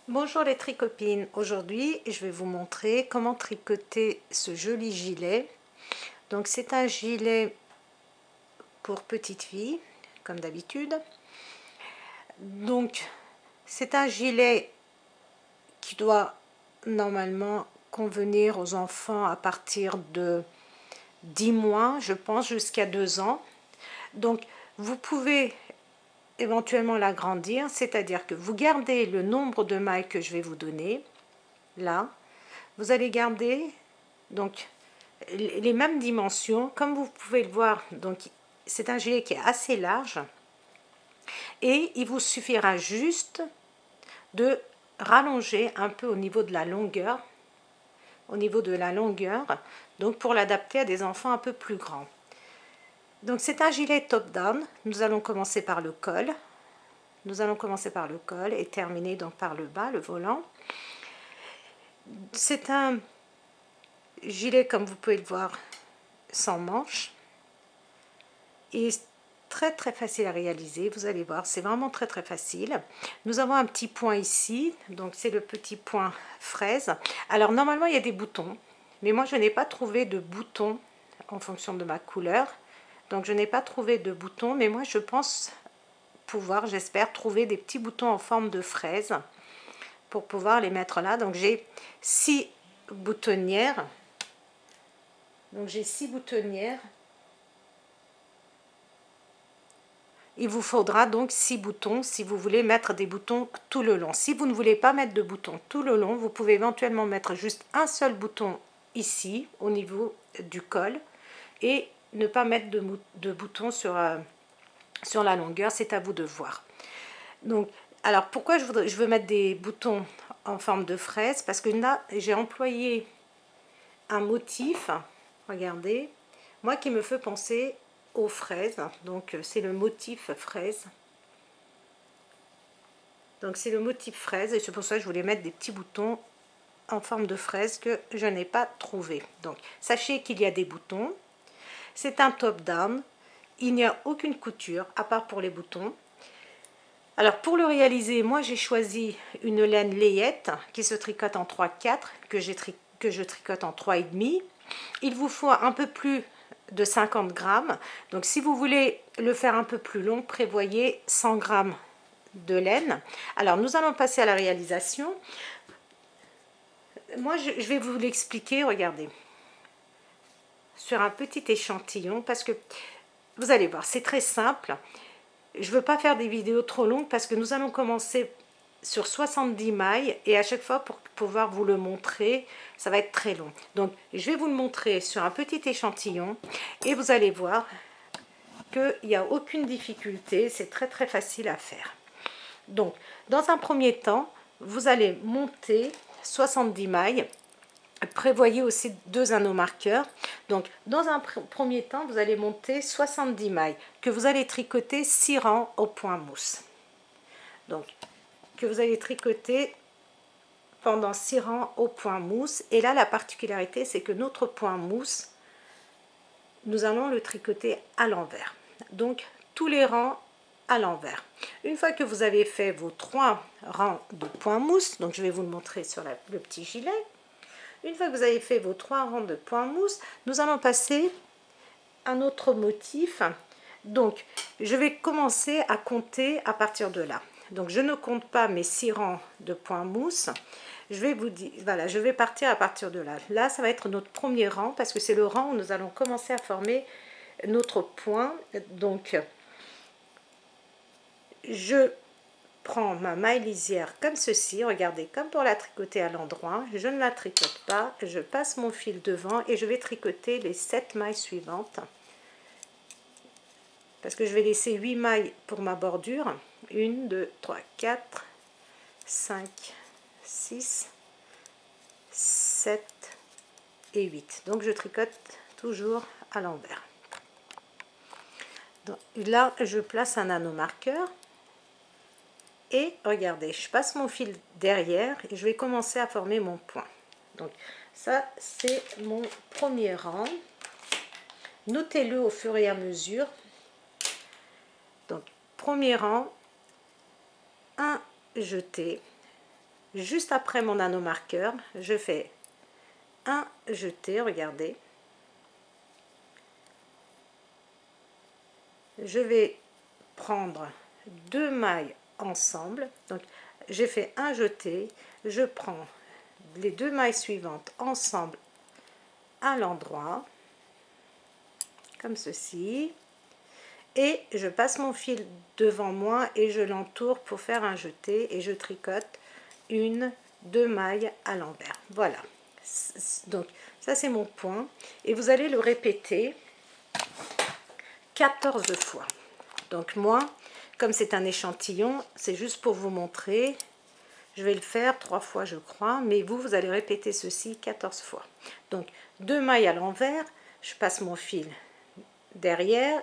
Bonjour les tricopines, aujourd'hui je vais vous montrer comment tricoter ce joli gilet. Donc c'est un gilet pour petite fille comme d'habitude. Donc c'est un gilet qui doit normalement convenir aux enfants à partir de 10 mois, je pense jusqu'à 2 ans. Donc vous pouvez éventuellement l'agrandir, c'est-à-dire que vous gardez le nombre de mailles que je vais vous donner là. Vous allez garder donc les mêmes dimensions, comme vous pouvez le voir. Donc c'est un gilet qui est assez large et il vous suffira juste de rallonger un peu au niveau de la longueur, donc pour l'adapter à des enfants un peu plus grands. Donc c'est un gilet top down. Nous allons commencer par le col. Et terminer donc par le bas, le volant. C'est un gilet, comme vous pouvez le voir, sans manches. Et très facile à réaliser, vous allez voir, c'est vraiment très facile. Nous avons un petit point ici, donc c'est le petit point fraise. Alors normalement il y a des boutons, mais moi je n'ai pas trouvé de boutons en fonction de ma couleur. Donc je n'ai pas trouvé de boutons, mais moi je pense pouvoir, j'espère, trouver des petits boutons en forme de fraise pour pouvoir les mettre là. Donc j'ai 6 boutonnières. Il vous faudra donc 6 boutons si vous voulez mettre des boutons tout le long. Si vous ne voulez pas mettre de boutons tout le long, vous pouvez éventuellement mettre juste un seul bouton ici au niveau du col et ne pas mettre de boutons sur la longueur, c'est à vous de voir. Donc, alors pourquoi je veux mettre des boutons en forme de fraise? Parce que là, j'ai employé un motif, regardez, moi qui me fait penser aux fraises. Donc c'est le motif fraise. Donc c'est le motif fraise et c'est pour ça que je voulais mettre des petits boutons en forme de fraise que je n'ai pas trouvé. Donc sachez qu'il y a des boutons. C'est un top down. Il n'y a aucune couture à part pour les boutons. Alors pour le réaliser, moi j'ai choisi une laine layette qui se tricote en 3/4 que je tricote en 3,5. Il vous faut un peu plus de 50 grammes. Donc si vous voulez le faire un peu plus long, prévoyez 100 grammes de laine. Alors nous allons passer à la réalisation. Moi je vais vous l'expliquer, regardez, sur un petit échantillon, parce que vous allez voir, c'est très simple. Je ne veux pas faire des vidéos trop longues parce que nous allons commencer sur 70 mailles et à chaque fois pour pouvoir vous le montrer, ça va être très long. Donc je vais vous le montrer sur un petit échantillon et vous allez voir qu'il n'y a aucune difficulté, c'est très facile à faire. Donc dans un premier temps, vous allez monter 70 mailles. Prévoyez aussi 2 anneaux marqueurs. Donc dans un premier temps, vous allez monter 70 mailles que vous allez tricoter 6 rangs au point mousse. Donc que vous allez tricoter pendant 6 rangs au point mousse. Et là la particularité, c'est que notre point mousse, nous allons le tricoter à l'envers. Donc tous les rangs à l'envers. Une fois que vous avez fait vos 3 rangs de point mousse, donc je vais vous le montrer sur le petit gilet. Une fois que vous avez fait vos 3 rangs de point mousse, nous allons passer à notre motif. Donc je vais commencer à compter à partir de là. Donc je ne compte pas mes 6 rangs de point mousse. Je vais vous dire, voilà, je vais partir à partir de là. Là, ça va être notre premier rang parce que c'est le rang où nous allons commencer à former notre point. Donc je prends ma maille lisière comme ceci, regardez, comme pour la tricoter à l'endroit, je ne la tricote pas, je passe mon fil devant et je vais tricoter les 7 mailles suivantes. Parce que je vais laisser 8 mailles pour ma bordure. 1, 2, 3, 4, 5, 6, 7 et 8. Donc je tricote toujours à l'envers. Là, je place un anneau marqueur. Et regardez, je passe mon fil derrière et je vais commencer à former mon point. Donc ça, c'est mon premier rang. Notez-le au fur et à mesure. Donc premier rang, un jeté, juste après mon nanomarqueur, je fais un jeté, regardez. Je vais prendre 2 mailles ensemble, donc j'ai fait un jeté, je prends les 2 mailles suivantes ensemble à l'endroit, comme ceci, et je passe mon fil devant moi et je l'entoure pour faire un jeté et je tricote 2 mailles à l'envers. Voilà, donc ça c'est mon point et vous allez le répéter 14 fois. Donc moi, comme c'est un échantillon, c'est juste pour vous montrer. Je vais le faire 3 fois je crois, mais vous allez répéter ceci 14 fois. Donc 2 mailles à l'envers, je passe mon fil derrière,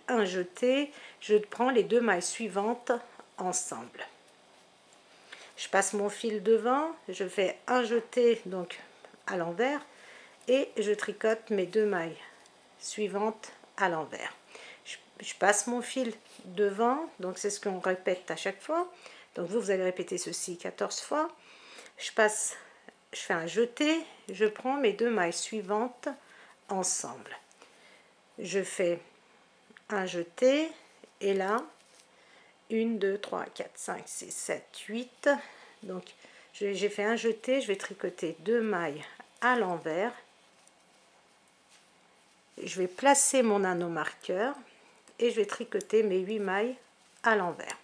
un jeté, je prends les 2 mailles suivantes ensemble. Je passe mon fil devant, je fais un jeté donc à l'envers et je tricote mes 2 mailles suivantes à l'envers. Je passe mon fil devant, donc c'est ce qu'on répète à chaque fois. Donc vous allez répéter ceci 14 fois. Je fais un jeté, je prends mes 2 mailles suivantes ensemble. Je fais un jeté et là 1, 2, 3, 4, 5, 6, 7, 8. Donc j'ai fait un jeté, je vais tricoter 2 mailles à l'envers. Je vais placer mon nanomarqueur et je vais tricoter mes 8 mailles à l'envers.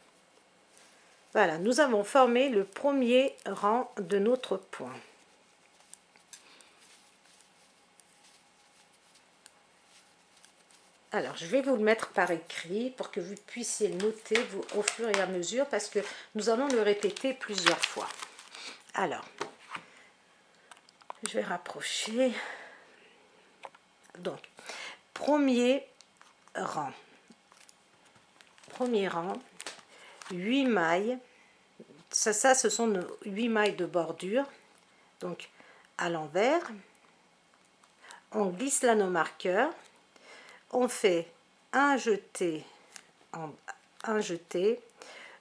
Voilà, nous avons formé le premier rang de notre point. Alors, je vais vous le mettre par écrit pour que vous puissiez le noter au fur et à mesure parce que nous allons le répéter plusieurs fois. Alors, je vais rapprocher. Donc, premier rang. Premier rang, 8 mailles. Ça ce sont nos 8 mailles de bordure. Donc, à l'envers. On glisse l'anneau-marqueur. On fait un jeté, un jeté,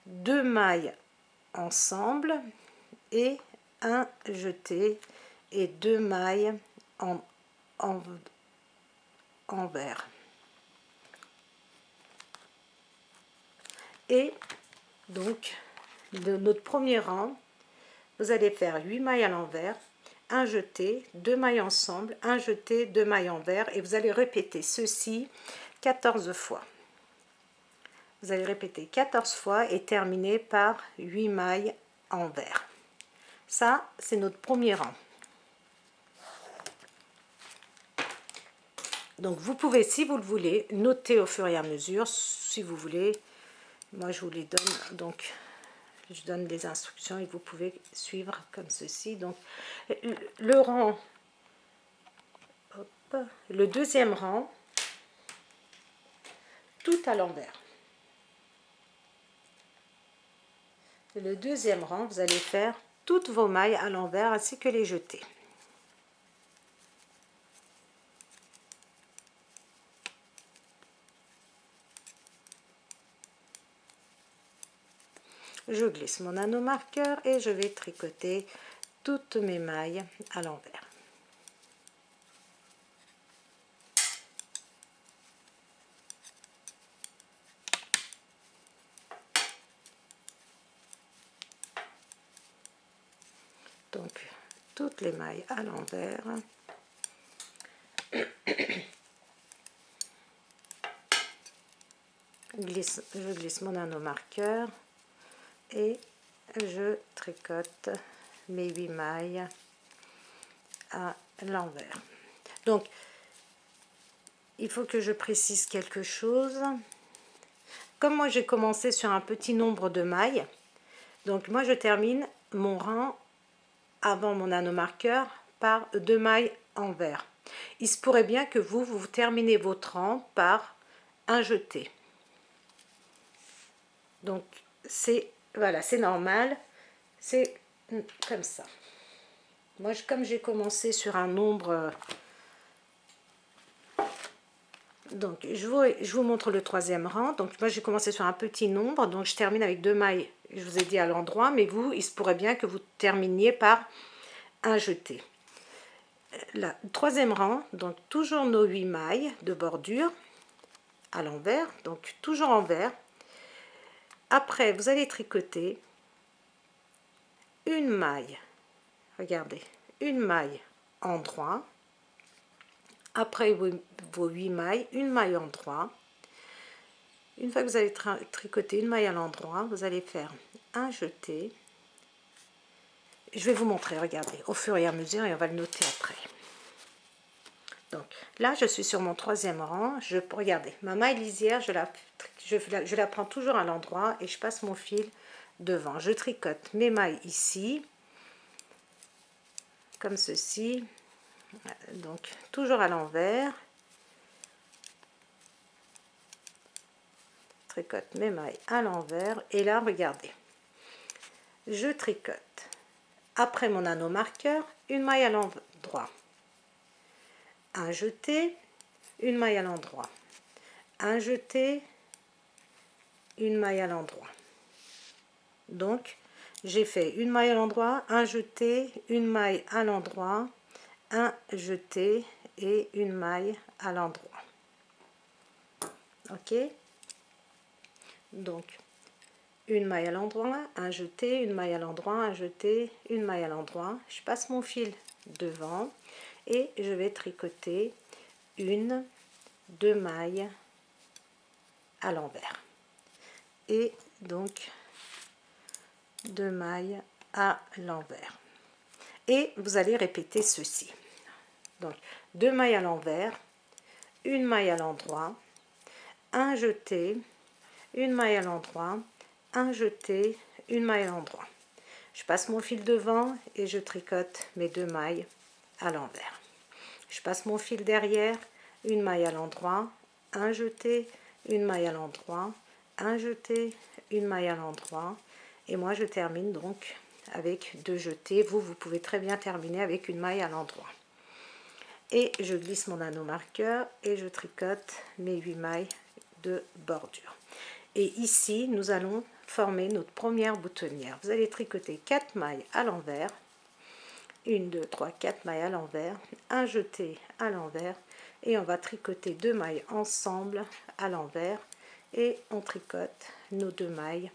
2 mailles ensemble et un jeté et 2 mailles envers. Et donc de notre premier rang, vous allez faire 8 mailles à l'envers, un jeté, 2 mailles ensemble, un jeté, 2 mailles envers et vous allez répéter ceci 14 fois. Vous allez répéter 14 fois et terminer par 8 mailles envers. Ça, c'est notre premier rang. Donc vous pouvez, si vous le voulez, noter au fur et à mesure, si vous voulez. Moi, je vous les donne, donc je donne les instructions et vous pouvez suivre comme ceci. Donc le rang, hop, le deuxième rang, tout à l'envers. Le deuxième rang, vous allez faire toutes vos mailles à l'envers ainsi que les jetés. Je glisse mon anneau marqueur et je vais tricoter toutes mes mailles à l'envers. Donc toutes les mailles à l'envers. Je glisse mon anneau marqueur et je tricote mes 8 mailles à l'envers. Donc il faut que je précise quelque chose. Comme moi j'ai commencé sur un petit nombre de mailles, donc moi je termine mon rang avant mon anneau marqueur par 2 mailles envers. Il se pourrait bien que vous terminez votre rang par un jeté. Donc c'est voilà, c'est normal, c'est comme ça. Moi comme j'ai commencé sur un nombre Donc je vous montre le troisième rang. Donc moi j'ai commencé sur un petit nombre, donc je termine avec 2 mailles, je vous ai dit à l'endroit, mais vous, il se pourrait bien que vous terminiez par un jeté. Là, troisième rang, donc toujours nos 8 mailles de bordure à l'envers, donc toujours envers. Après vous allez tricoter une maille, regardez, une maille en droit. Après vos 8 mailles, une maille en droit. Une fois que vous avez tricoté une maille à l'endroit, vous allez faire un jeté. Je vais vous montrer, regardez, au fur et à mesure, et on va le noter après. Donc là, je suis sur mon troisième rang. Regardez, ma maille lisière, je la prends toujours à l'endroit et je passe mon fil devant. Je tricote mes mailles ici, comme ceci. Donc toujours à l'envers. Tricote mes mailles à l'envers. Et là, regardez, je tricote après mon anneau marqueur une maille à l'endroit, un jeté, une maille à l'endroit, un jeté, une maille à l'endroit. Donc j'ai fait une maille à l'endroit, un jeté, une maille à l'endroit, un jeté et une maille à l'endroit. Ok, donc une maille à l'endroit, un jeté, une maille à l'endroit, un jeté, une maille à l'endroit. Je passe mon fil devant et je vais tricoter une, 2 mailles à l'envers et donc 2 mailles à l'envers. Et vous allez répéter ceci. Donc 2 mailles à l'envers, une maille à l'endroit, un jeté, une maille à l'endroit, un jeté, une maille à l'endroit. Je passe mon fil devant et je tricote mes 2 mailles à l'envers. Je passe mon fil derrière, une maille à l'endroit, un jeté, une maille à l'endroit, un jeté, une maille à l'endroit, et moi je termine donc avec 2 jetés. Vous pouvez très bien terminer avec une maille à l'endroit. Et je glisse mon anneau marqueur et je tricote mes 8 mailles de bordure. Et ici, nous allons former notre première boutonnière. Vous allez tricoter 4 mailles à l'envers, 1, 2, 3, 4 mailles à l'envers, un jeté à l'envers, et on va tricoter 2 mailles ensemble à l'envers, et on tricote nos 2 mailles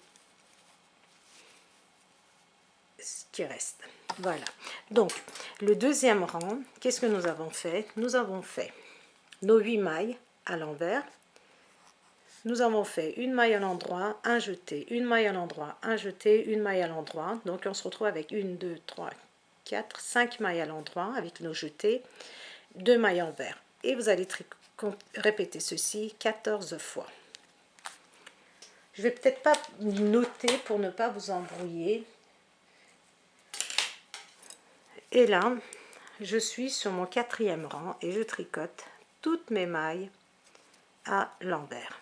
qui restent. Voilà. Donc, le deuxième rang, qu'est-ce que nous avons fait? Nous avons fait nos 8 mailles à l'envers. Nous avons fait une maille à l'endroit, un jeté, une maille à l'endroit, un jeté, une maille à l'endroit. Donc on se retrouve avec 1, 2, 3, 4, 5 mailles à l'endroit avec nos jetés, 2 mailles envers. Et vous allez répéter ceci 14 fois. Je vais peut-être pas noter pour ne pas vous embrouiller. Et là, je suis sur mon quatrième rang et je tricote toutes mes mailles à l'envers.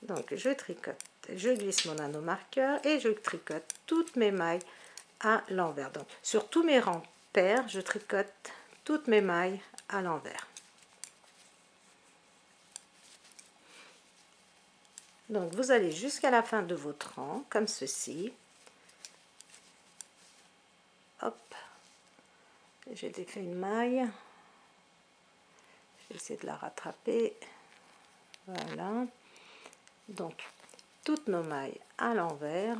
Donc je tricote, je glisse mon anneau marqueur et je tricote toutes mes mailles à l'envers. Donc sur tous mes rangs pairs, je tricote toutes mes mailles à l'envers. Donc vous allez jusqu'à la fin de votre rang, comme ceci. Hop, j'ai défait une maille. Je vais essayer de la rattraper. Voilà. Donc toutes nos mailles à l'envers.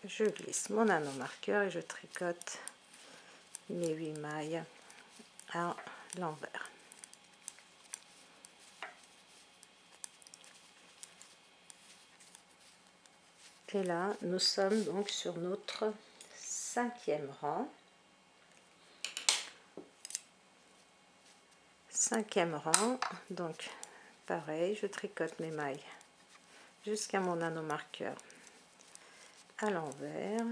Je glisse mon anneau marqueur et je tricote mes 8 mailles à l'envers. Et là, nous sommes donc sur notre 5e rang. 5e rang, donc pareil, je tricote mes mailles jusqu'à mon anneau marqueur à l'envers.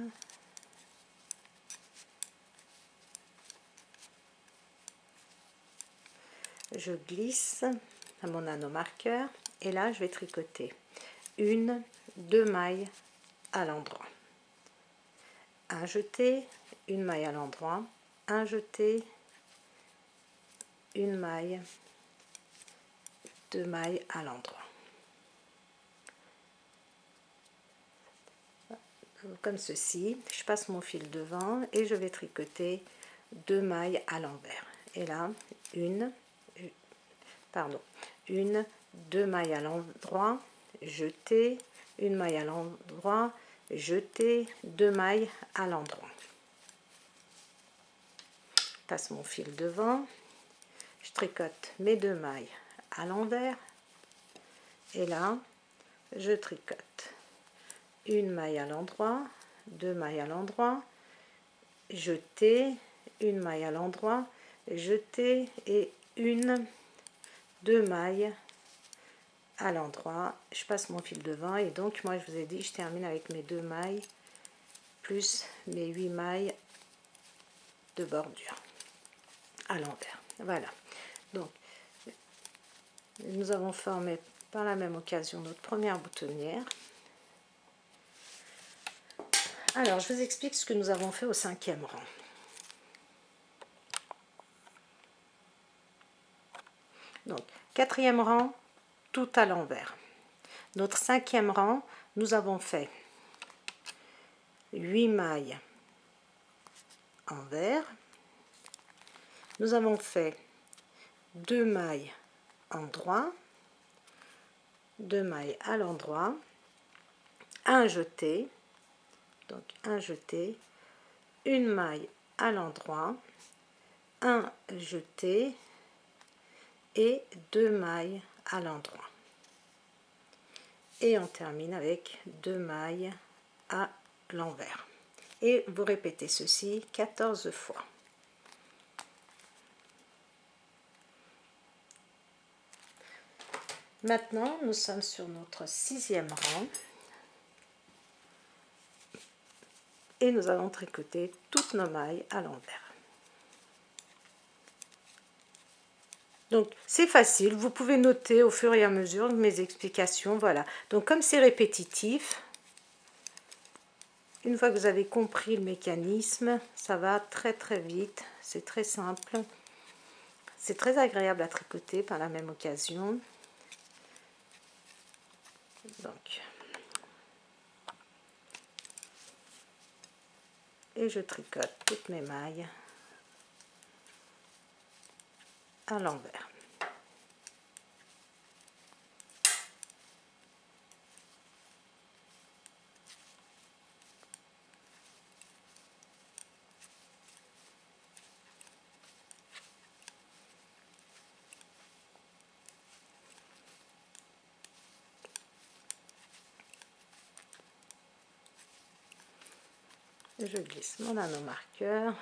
Je glisse à mon anneau marqueur et là je vais tricoter 1, 2 mailles à l'endroit, un jeté, une maille à l'endroit, un jeté, une maille, 2 mailles à l'endroit. Comme ceci, je passe mon fil devant et je vais tricoter 2 mailles à l'envers. Et là, une, 2 mailles à l'endroit, jeter, une maille à l'endroit, jeter, 2 mailles à l'endroit. Je passe mon fil devant, je tricote mes 2 mailles à l'envers et là, je tricote une maille à l'endroit, 2 mailles à l'endroit, jeter, une maille à l'endroit, jeter et 2 mailles à l'endroit. Je passe mon fil devant et donc moi je vous ai dit je termine avec mes 2 mailles plus mes 8 mailles de bordure à l'envers. Voilà, donc nous avons formé par la même occasion notre première boutonnière. Alors, je vous explique ce que nous avons fait au 5e rang. Donc, 4e rang, tout à l'envers. Notre 5e rang, nous avons fait 8 mailles envers. Nous avons fait 2 mailles endroit, 2 mailles à l'endroit, un jeté, donc un jeté, une maille à l'endroit, un jeté et 2 mailles à l'endroit. Et on termine avec 2 mailles à l'envers. Et vous répétez ceci 14 fois. Maintenant, nous sommes sur notre 6e rang. Et nous allons tricoter toutes nos mailles à l'envers. Donc c'est facile, vous pouvez noter au fur et à mesure mes explications, voilà. Donc comme c'est répétitif, une fois que vous avez compris le mécanisme, ça va très très vite, c'est très simple. C'est très agréable à tricoter par la même occasion. Donc, et je tricote toutes mes mailles à l'envers. Je glisse mon anneau marqueur.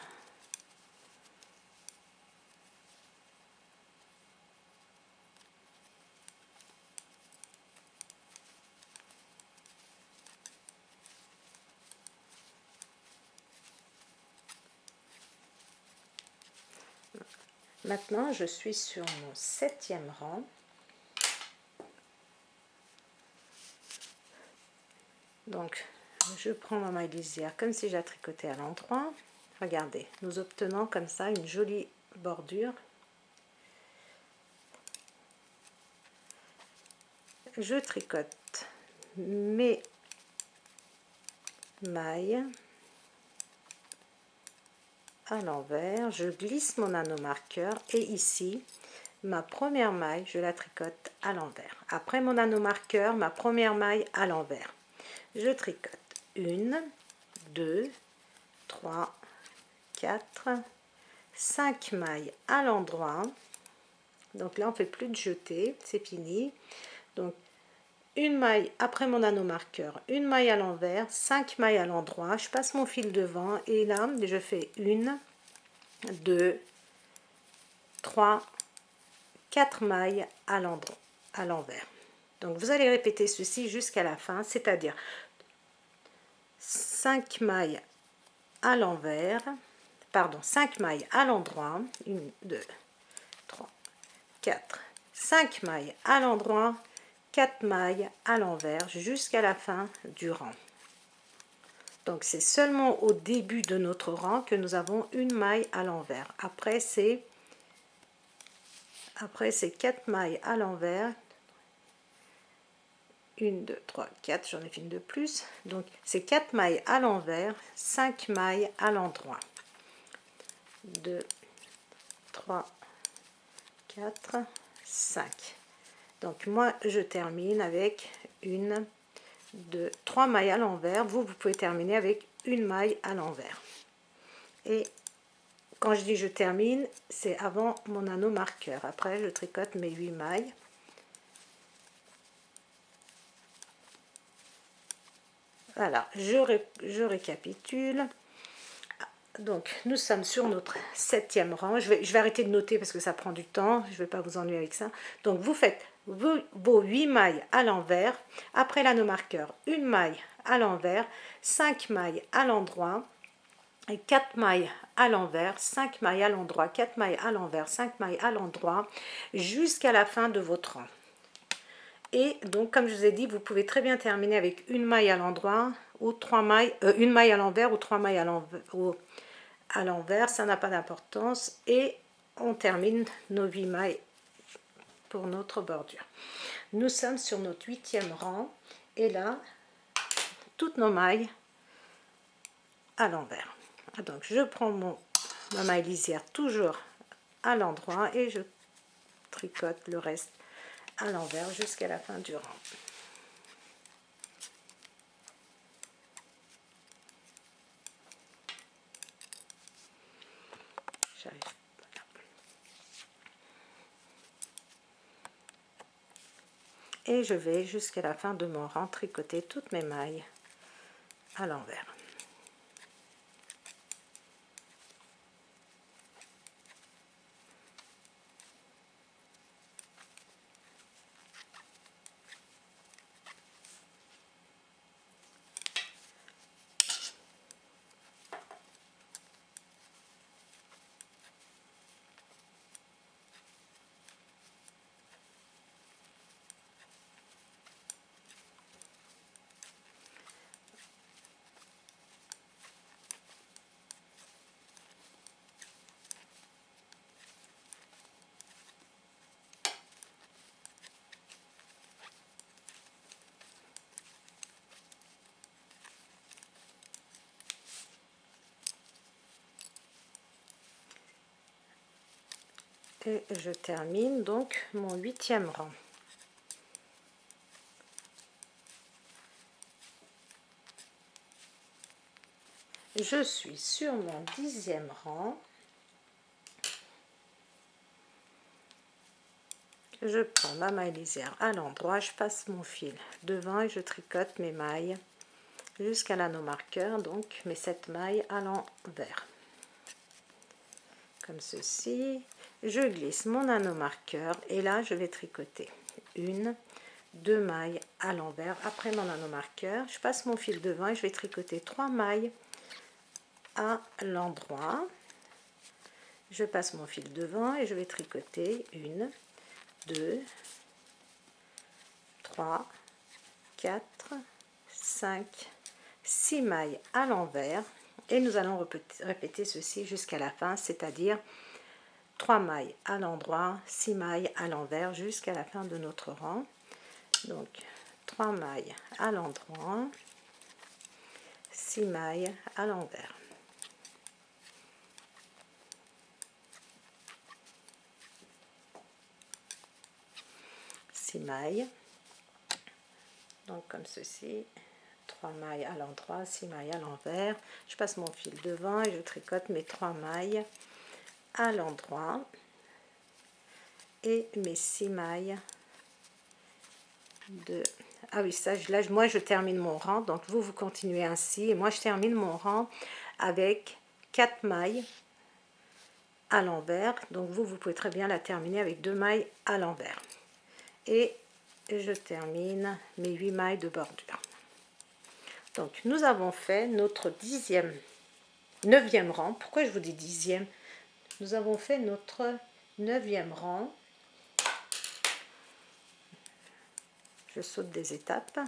Maintenant, je suis sur mon 7e rang. Donc, je prends ma maille lisière comme si j'ai tricoté à l'endroit. Regardez, nous obtenons comme ça une jolie bordure. Je tricote mes mailles à l'envers, je glisse mon anneau marqueur et ici, ma première maille, je la tricote à l'envers. Après mon anneau marqueur, ma première maille à l'envers. Je tricote 1, 2, 3, 4, 5 mailles à l'endroit. Donc là, on ne fait plus de jeter, c'est fini. Donc, une maille après mon anneau marqueur, une maille à l'envers, 5 mailles à l'endroit. Je passe mon fil devant et là, je fais 1, 2, 3, 4 mailles à l'envers. Donc, vous allez répéter ceci jusqu'à la fin, c'est-à-dire 5 mailles à l'envers, pardon, 5 mailles à l'endroit, 1, 2, 3, 4, 5 mailles à l'endroit, 4 mailles à l'envers jusqu'à la fin du rang. Donc c'est seulement au début de notre rang que nous avons une maille à l'envers. Après c'est 4 mailles à l'envers. 1, 2, 3, 4, j'en ai fait une de plus. Donc c'est 4 mailles à l'envers, 5 mailles à l'endroit. 2, 3, 4, 5. Donc moi je termine avec 1, 2, 3 mailles à l'envers. Vous pouvez terminer avec une maille à l'envers. Et quand je dis je termine, c'est avant mon anneau marqueur. Après je tricote mes 8 mailles. Voilà, je récapitule. Donc nous sommes sur notre 7e rang. Je vais arrêter de noter parce que ça prend du temps, je ne vais pas vous ennuyer avec ça. Donc vous faites vos 8 mailles à l'envers, après l'anneau marqueur, une maille à l'envers, 5 mailles à l'endroit, et 4 mailles à l'envers, 5 mailles à l'endroit, 4 mailles à l'envers, 5 mailles à l'endroit, jusqu'à la fin de votre rang. Et donc comme je vous ai dit, vous pouvez très bien terminer avec une maille à l'endroit, ou 3 mailles, une maille à l'envers ou 3 mailles à l'envers, ça n'a pas d'importance. Et on termine nos 8 mailles pour notre bordure. Nous sommes sur notre 8e rang et là toutes nos mailles à l'envers. Donc je prends ma maille lisière toujours à l'endroit et je tricote le reste à l'envers jusqu'à la fin du rang. J'arrive. Et je vais jusqu'à la fin de mon rang tricoter toutes mes mailles à l'envers. Et je termine donc mon 8e rang. Je suis sur mon 10e rang. Je prends ma maille lisière à l'endroit, je passe mon fil devant et je tricote mes mailles jusqu'à l'anneau marqueur, donc mes 7 mailles à l'envers. Comme ceci, je glisse mon anneau marqueur et là je vais tricoter 1, 2 mailles à l'envers après mon anneau marqueur. Je passe mon fil devant et je vais tricoter 3 mailles à l'endroit. Je passe mon fil devant et je vais tricoter 1, 2, 3, 4, 5, 6 mailles à l'envers et nous allons répéter ceci jusqu'à la fin, c'est-à-dire 3 mailles à l'endroit, 6 mailles à l'envers jusqu'à la fin de notre rang. Donc 3 mailles à l'endroit, 6 mailles à l'envers. Mailles, donc comme ceci, 3 mailles à l'endroit, 6 mailles à l'envers. Je passe mon fil devant et je tricote mes 3 mailles à l'endroit et mes 6 mailles de... Ah oui, ça, là, moi je termine mon rang, donc vous continuez ainsi et moi je termine mon rang avec 4 mailles à l'envers. Donc vous pouvez très bien la terminer avec 2 mailles à l'envers. Et je termine mes 8 mailles de bordure. Donc nous avons fait notre 9e rang. Pourquoi je vous dis 10e? Nous avons fait notre 9e rang. Je saute des étapes.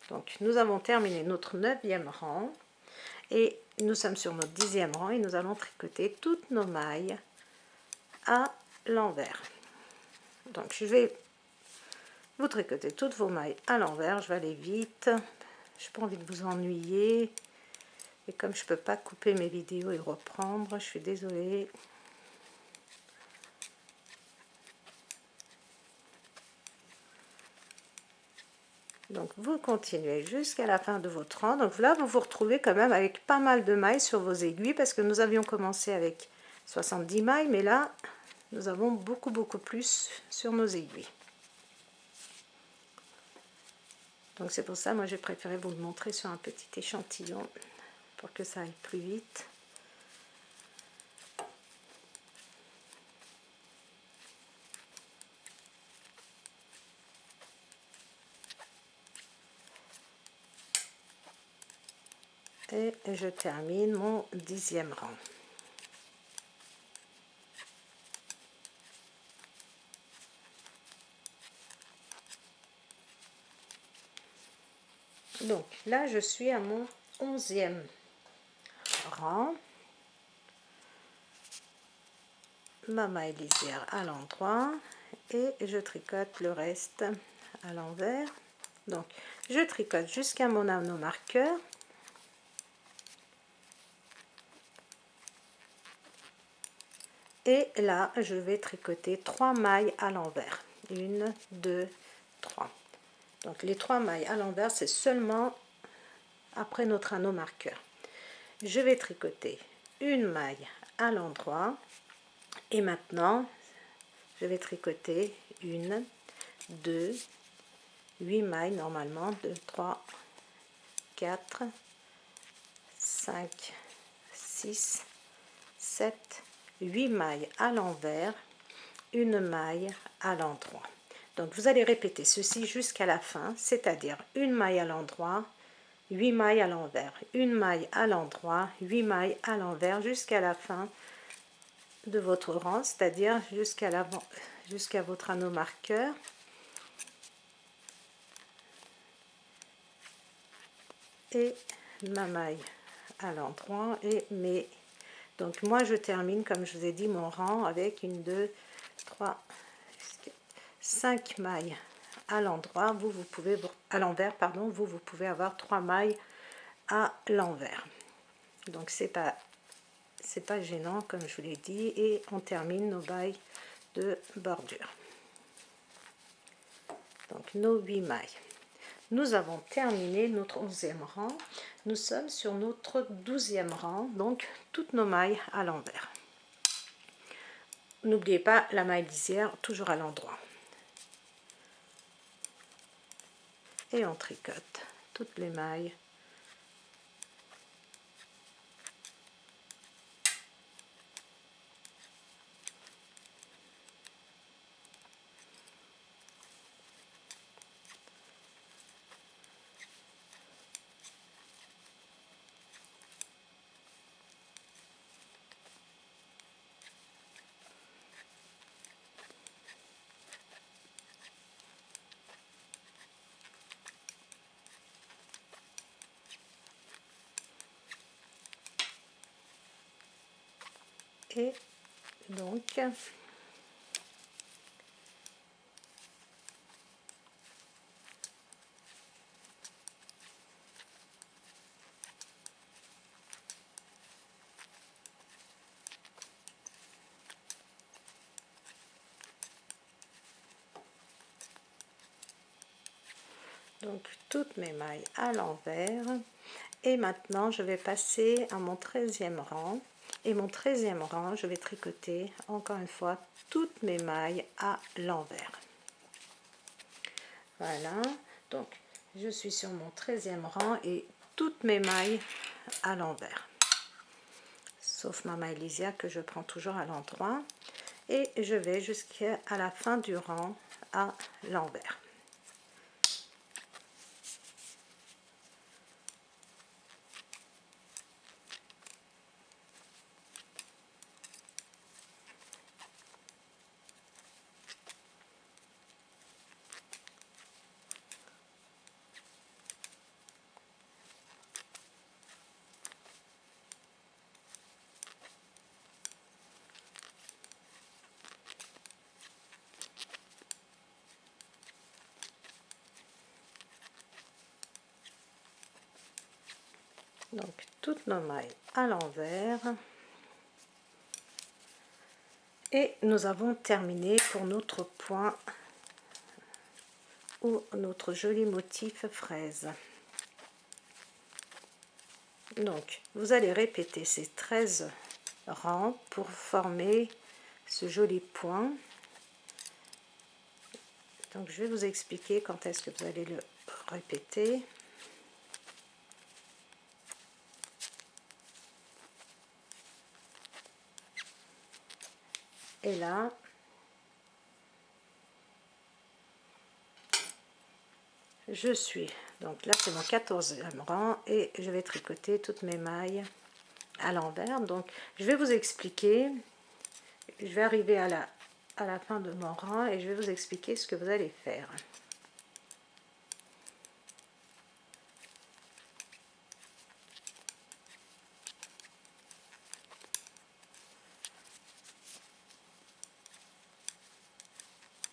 Donc nous avons terminé notre 9e rang et nous sommes sur notre 10e rang et nous allons tricoter toutes nos mailles à l'envers. Donc je vais vous tricoter toutes vos mailles à l'envers. Je vais aller vite, je n'ai pas envie de vous ennuyer et comme je ne peux pas couper mes vidéos et reprendre, je suis désolée. Donc vous continuez jusqu'à la fin de votre rang. Donc là vous vous retrouvez quand même avec pas mal de mailles sur vos aiguilles parce que nous avions commencé avec 70 mailles, mais là nous avons beaucoup plus sur nos aiguilles. Donc c'est pour ça moi j'ai préféré vous le montrer sur un petit échantillon pour que ça aille plus vite. Et je termine mon 10e rang. Donc là je suis à mon 11e rang. Ma maille lisière à l'endroit et je tricote le reste à l'envers. Donc je tricote jusqu'à mon anneau marqueur. Et là, je vais tricoter 3 mailles à l'envers. 1, 2, 3. Donc les 3 mailles à l'envers, c'est seulement après notre anneau marqueur. Je vais tricoter une maille à l'endroit. Et maintenant, je vais tricoter 1, 2, 8 mailles normalement. 2, 3, 4, 5, 6, 7, 8 mailles à l'envers, une maille à l'endroit. Donc vous allez répéter ceci jusqu'à la fin, c'est-à-dire une maille à l'endroit, 8 mailles à l'envers, une maille à l'endroit, 8 mailles à l'envers jusqu'à la fin de votre rang, c'est-à-dire jusqu'à votre anneau marqueur. Et ma maille à l'endroit et mes... Donc moi je termine comme je vous ai dit mon rang avec 1, 2, 3, 5 mailles à l'endroit. Vous pouvez à l'envers, pardon, vous pouvez avoir 3 mailles à l'envers. Donc c'est pas gênant comme je vous l'ai dit et on termine nos mailles de bordure. Donc nos 8 mailles. Nous avons terminé notre 11e rang. Nous sommes sur notre 12e rang, donc toutes nos mailles à l'envers. N'oubliez pas la maille lisière, toujours à l'endroit. Et on tricote toutes les mailles. Et donc toutes mes mailles à l'envers. Et maintenant je vais passer à mon 13e rang. Et mon 13e rang, je vais tricoter encore une fois toutes mes mailles à l'envers. Voilà, donc je suis sur mon 13e rang et toutes mes mailles à l'envers. Sauf ma maille lisière que je prends toujours à l'endroit. Et je vais jusqu'à la fin du rang à l'envers. Donc toutes nos mailles à l'envers. Et nous avons terminé pour notre point ou notre joli motif fraise. Donc vous allez répéter ces 13 rangs pour former ce joli point. Donc je vais vous expliquer quand est-ce que vous allez le répéter. Et là, je suis, donc là c'est mon 14e rang et je vais tricoter toutes mes mailles à l'envers. Donc je vais vous expliquer, je vais arriver à la fin de mon rang et je vais vous expliquer ce que vous allez faire.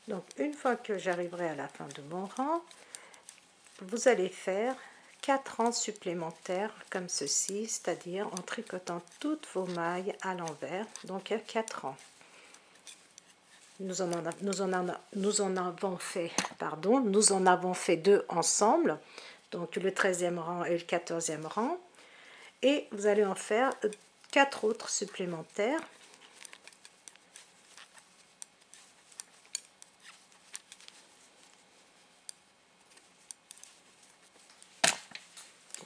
Donc une fois que j'arriverai à la fin de mon rang, vous allez faire 4 rangs supplémentaires comme ceci, c'est-à-dire en tricotant toutes vos mailles à l'envers, donc 4 rangs. Nous en avons fait 2 ensemble, donc le 13e rang et le 14e rang, et vous allez en faire 4 autres supplémentaires.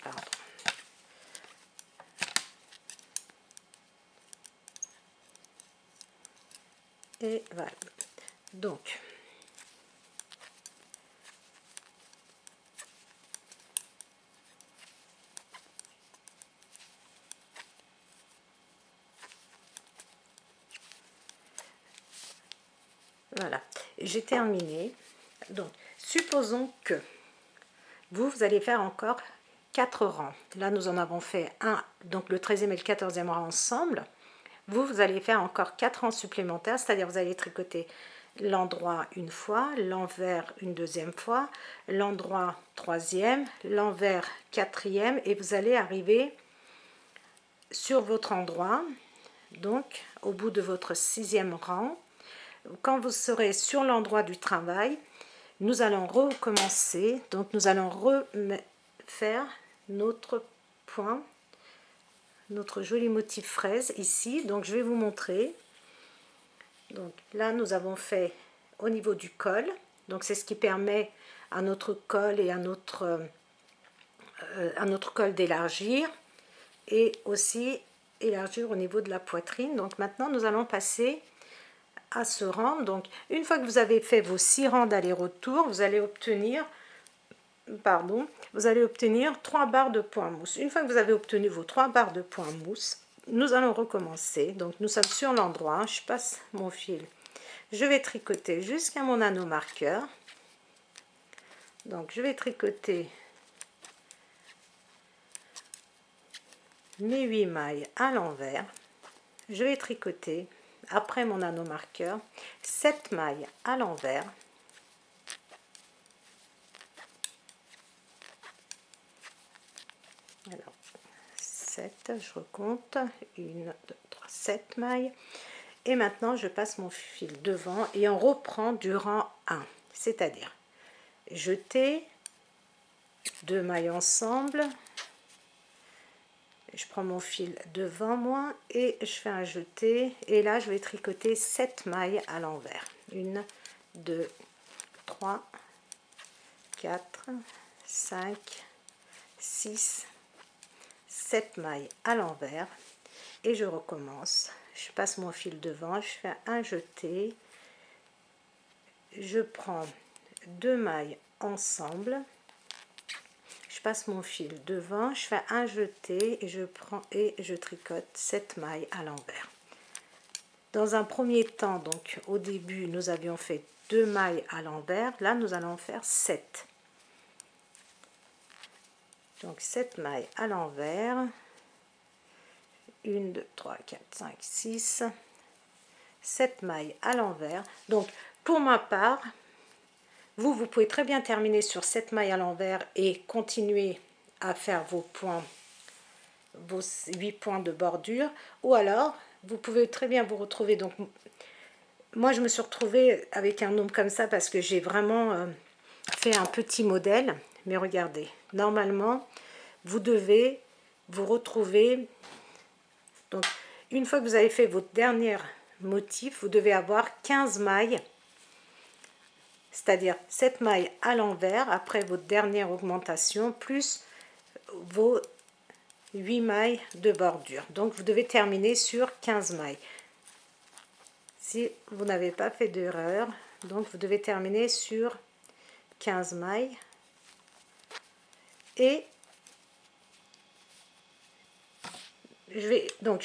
Pardon. Et voilà. Donc, voilà, j'ai terminé. Donc, supposons que vous allez faire encore 4 rangs. Là, nous en avons fait un, donc le 13e et le 14e rang ensemble. Vous allez faire encore 4 rangs supplémentaires, c'est-à-dire vous allez tricoter l'endroit une fois, l'envers une deuxième fois, l'endroit troisième, l'envers quatrième, et vous allez arriver sur votre endroit, donc au bout de votre 6e rang. Quand vous serez sur l'endroit du travail, nous allons recommencer, donc nous allons refaire notre point, notre joli motif fraise ici. Donc je vais vous montrer. Donc là nous avons fait au niveau du col, donc c'est ce qui permet à notre col et à notre col d'élargir, et aussi élargir au niveau de la poitrine. Donc maintenant nous allons passer à ce rang. Donc une fois que vous avez fait vos 6 rangs d'aller-retour, vous allez obtenir 3 barres de point mousse. Une fois que vous avez obtenu vos 3 barres de point mousse, nous allons recommencer. Donc nous sommes sur l'endroit, je passe mon fil, je vais tricoter jusqu'à mon anneau marqueur. Donc je vais tricoter mes 8 mailles à l'envers. Je vais tricoter après mon anneau marqueur 7 mailles à l'envers. Alors 7, je recompte 1, 2, 3, 7 mailles. Et maintenant je passe mon fil devant et on reprend du rang 1, c'est-à-dire jeter 2 mailles ensemble, je prends mon fil devant moi et je fais un jeté, et là je vais tricoter 7 mailles à l'envers. 1, 2, 3, 4, 5, 6, 7 mailles à l'envers, et je recommence. Je passe mon fil devant, je fais un jeté, je prends 2 mailles ensemble, je passe mon fil devant, je fais un jeté et je tricote 7 mailles à l'envers. Dans un premier temps, donc au début nous avions fait 2 mailles à l'envers, là nous allons faire 7. Donc 7 mailles à l'envers, 1, 2, 3, 4, 5, 6, 7 mailles à l'envers. Donc pour ma part, vous pouvez très bien terminer sur 7 mailles à l'envers et continuer à faire vos points vos 8 points de bordure, ou alors vous pouvez très bien vous retrouver. Donc moi je me suis retrouvée avec un nombre comme ça parce que j'ai vraiment fait un petit modèle, mais regardez, normalement vous devez vous retrouver. Donc une fois que vous avez fait votre dernier motif, vous devez avoir 15 mailles, c'est-à-dire 7 mailles à l'envers après votre dernière augmentation, plus vos 8 mailles de bordure. Donc vous devez terminer sur 15 mailles. Si vous n'avez pas fait d'erreur, donc vous devez terminer sur 15 mailles. Et je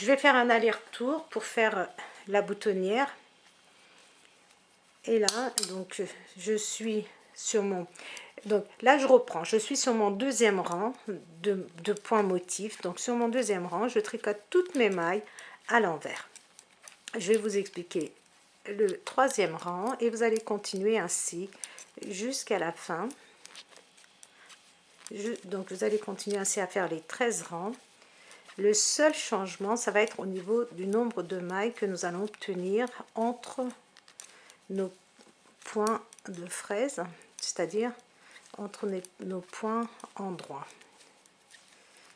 vais faire un aller-retour pour faire la boutonnière. Et là, donc je suis sur mon... Donc là, je reprends. Je suis sur mon deuxième rang de points motifs. Donc sur mon deuxième rang, je tricote toutes mes mailles à l'envers. Je vais vous expliquer le troisième rang et vous allez continuer ainsi jusqu'à la fin. Donc vous allez continuer ainsi à faire les 13 rangs. Le seul changement, ça va être au niveau du nombre de mailles que nous allons obtenir entre nos points de fraise, c'est-à-dire entre nos points endroits.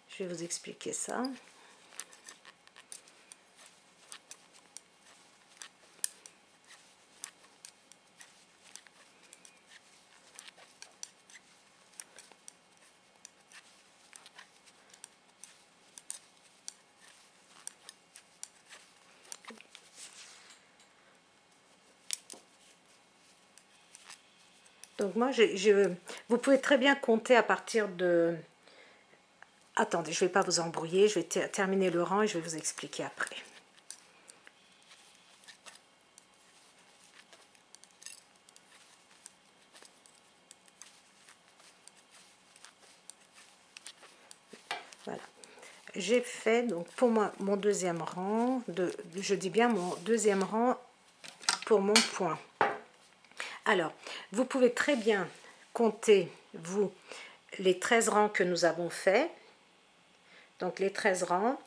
Je vais vous expliquer ça. Donc moi, vous pouvez très bien compter à partir de... Attendez, je ne vais pas vous embrouiller, je vais terminer le rang et je vais vous expliquer après. Voilà. J'ai fait donc pour moi mon deuxième rang, je dis bien mon deuxième rang pour mon point. Alors, vous pouvez très bien compter, vous, les 13 rangs que nous avons fait. Donc, les 13 rangs.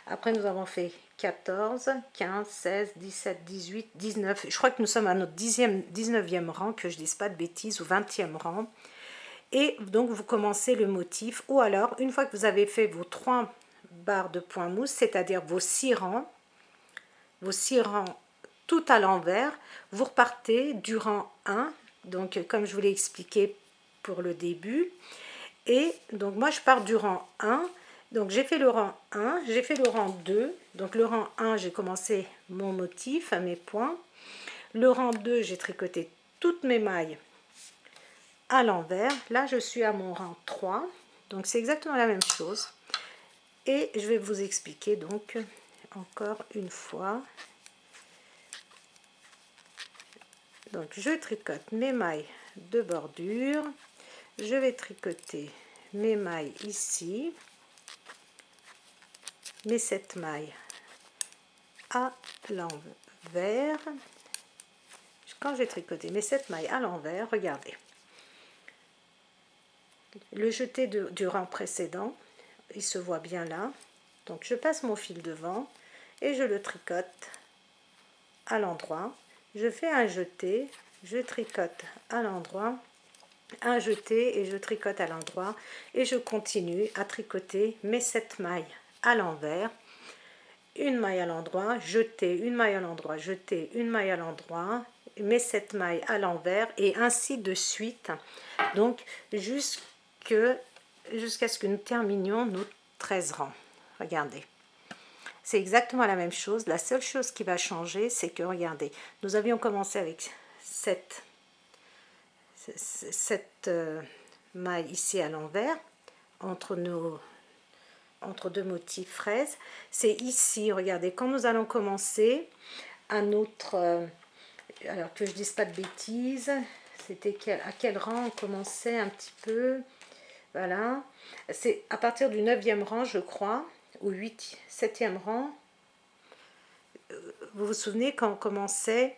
Après, nous avons fait 14, 15, 16, 17, 18, 19. Je crois que nous sommes à notre 19e rang, que je ne dise pas de bêtises, ou 20e rang. Et donc, vous commencez le motif. Ou alors, une fois que vous avez fait vos 3 barres de point mousse, c'est-à-dire vos 6 rangs tout à l'envers, vous repartez du rang 1, donc comme je vous l'ai expliqué pour le début. Et donc moi je pars du rang 1, donc j'ai fait le rang 1, j'ai fait le rang 2, donc le rang 1 j'ai commencé mon motif à mes points, le rang 2 j'ai tricoté toutes mes mailles à l'envers, là je suis à mon rang 3, donc c'est exactement la même chose. Et je vais vous expliquer donc encore une fois. Donc je tricote mes mailles de bordure, je vais tricoter mes mailles ici, mes 7 mailles à l'envers. Quand j'ai tricoté mes 7 mailles à l'envers, regardez, le jeté du rang précédent, il se voit bien là. Donc je passe mon fil devant et je le tricote à l'endroit. Je fais un jeté, je tricote à l'endroit, un jeté et je tricote à l'endroit et je continue à tricoter mes 7 mailles à l'envers, une maille à l'endroit, jeter, une maille à l'endroit, jeter, une maille à l'endroit, mes 7 mailles à l'envers et ainsi de suite, donc jusqu'à ce que nous terminions nos 13 rangs. Regardez, c'est exactement la même chose. La seule chose qui va changer, c'est que regardez, nous avions commencé avec 7 mailles ici à l'envers entre deux motifs fraises. C'est ici, regardez, quand nous allons commencer à notre alors que je dise pas de bêtises, c'était à quel rang on commençait un petit peu, voilà, c'est à partir du 9e rang je crois, ou 7e rang. Vous vous souvenez quand on commençait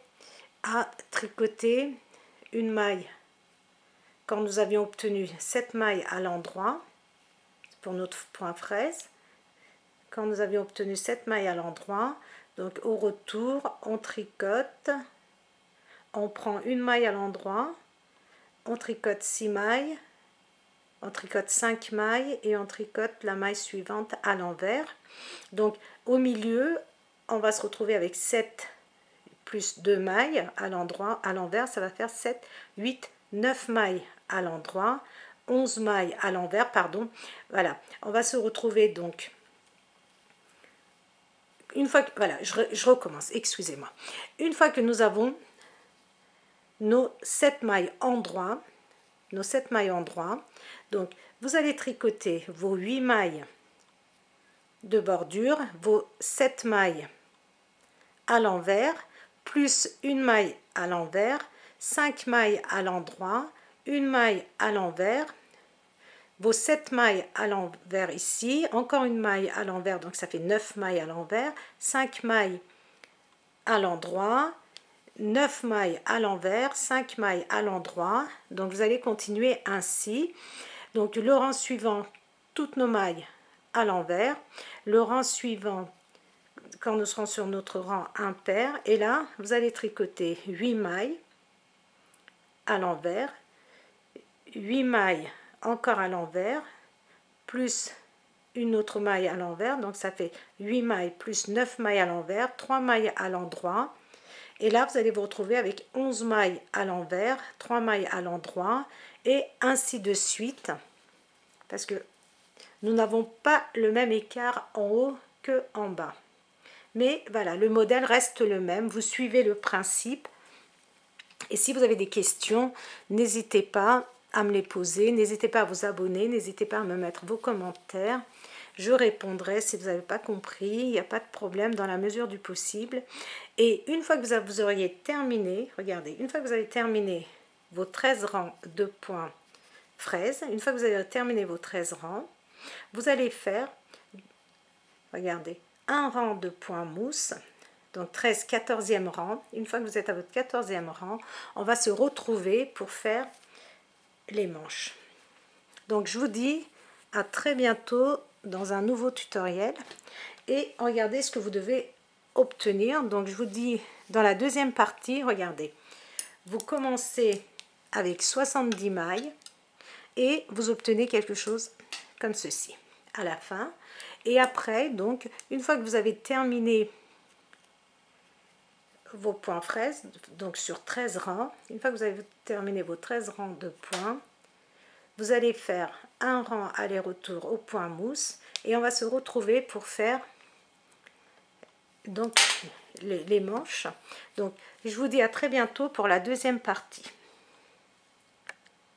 à tricoter une maille, quand nous avions obtenu 7 mailles à l'endroit pour notre point fraise, quand nous avions obtenu 7 mailles à l'endroit. Donc au retour, on tricote, on prend une maille à l'endroit, on tricote 6 mailles, on tricote 5 mailles et on tricote la maille suivante à l'envers. Donc au milieu, on va se retrouver avec 7 plus 2 mailles à l'endroit, à l'envers, ça va faire 7, 8, 9 mailles à l'endroit, 11 mailles à l'envers, pardon. Voilà, on va se retrouver donc, une fois que, voilà, je recommence, excusez-moi. Une fois que nous avons nos 7 mailles endroit, donc vous allez tricoter vos 8 mailles de bordure, vos 7 mailles à l'envers, plus une maille à l'envers, 5 mailles à l'endroit, une maille à l'envers, vos 7 mailles à l'envers ici, encore une maille à l'envers, donc ça fait 9 mailles à l'envers, 5 mailles à l'endroit, 9 mailles à l'envers, 5 mailles à l'endroit. Donc vous allez continuer ainsi. Donc le rang suivant, toutes nos mailles à l'envers, le rang suivant quand nous serons sur notre rang impair, et là vous allez tricoter 8 mailles à l'envers, 8 mailles encore à l'envers, plus une autre maille à l'envers, donc ça fait 8 mailles plus 9 mailles à l'envers, 3 mailles à l'endroit, et là vous allez vous retrouver avec 11 mailles à l'envers, 3 mailles à l'endroit, et ainsi de suite, parce que nous n'avons pas le même écart en haut que en bas. Mais voilà, le modèle reste le même, vous suivez le principe. Et si vous avez des questions, n'hésitez pas à me les poser, n'hésitez pas à vous abonner, n'hésitez pas à me mettre vos commentaires. Je répondrai si vous n'avez pas compris, il n'y a pas de problème dans la mesure du possible. Et une fois que vous auriez terminé, regardez, une fois que vous avez terminé vos 13 rangs de points fraises, une fois que vous avez terminé vos 13 rangs, vous allez faire, regardez, un rang de points mousse, donc 13, 14e rang. Une fois que vous êtes à votre 14e rang, on va se retrouver pour faire les manches. Donc je vous dis à très bientôt dans un nouveau tutoriel et regardez ce que vous devez obtenir. Donc je vous dis dans la deuxième partie, regardez, vous commencez avec 70 mailles et vous obtenez quelque chose comme ceci à la fin. Et après, donc une fois que vous avez terminé vos points fraises, donc sur 13 rangs, une fois que vous avez terminé vos 13 rangs de points, vous allez faire un rang aller-retour au point mousse et on va se retrouver pour faire donc les manches. Donc je vous dis à très bientôt pour la deuxième partie.